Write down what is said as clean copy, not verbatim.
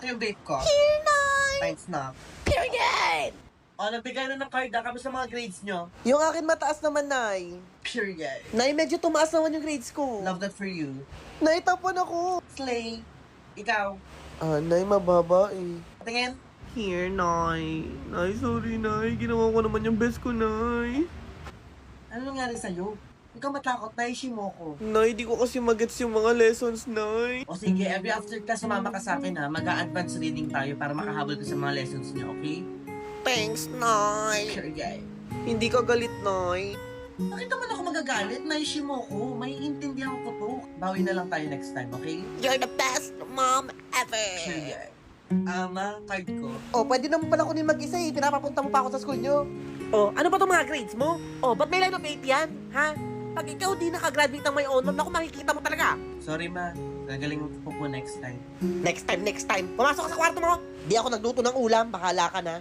yung vape ko. Here, Nay! Thanks na. Period! O, nagbigay na ng card kami sa mga grades nyo. Yung akin mataas naman, Nay. Period. Nay, medyo tumaas naman yung grades ko. Love that for you. Nay, tapon ako. Slay. Ikaw. Nay, mababa eh. Tingin. Here, Nay. Nay, sorry, Nay. Ginawa ko naman yung best ko, Nay. Ano nangyari sa'yo? Huwag kang matakot, naishim mo ko. Nay, di ko kasi magets yung mga lessons, Nay. O sige, every after class, sumama ka sa akin ha. Mag-a-advance reading tayo para makahabol ka sa mga lessons niyo, okay? Thanks, Nay. Period. Hindi ka galit, Nay. Bakit naman ako magagalit? Naishim mo ko. May intindihan ko to. Bawi na lang tayo next time, okay? You're the best mom ever! Period. Card ko. Oh, pwede naman pala kunin mag-isa eh. Pinapapunta mo pa ako sa school nyo. Oh, ano ba itong mga grades mo? Oh, ba't may line of 8 yan? Ha? Pag ikaw di nakagraduate ng may honor, naku, makikita mo talaga. Sorry ma, gagaling ko po next time. Next time. Pumasok ka sa kwarto mo. Di ako nagluto ng ulam. Bahala ka na.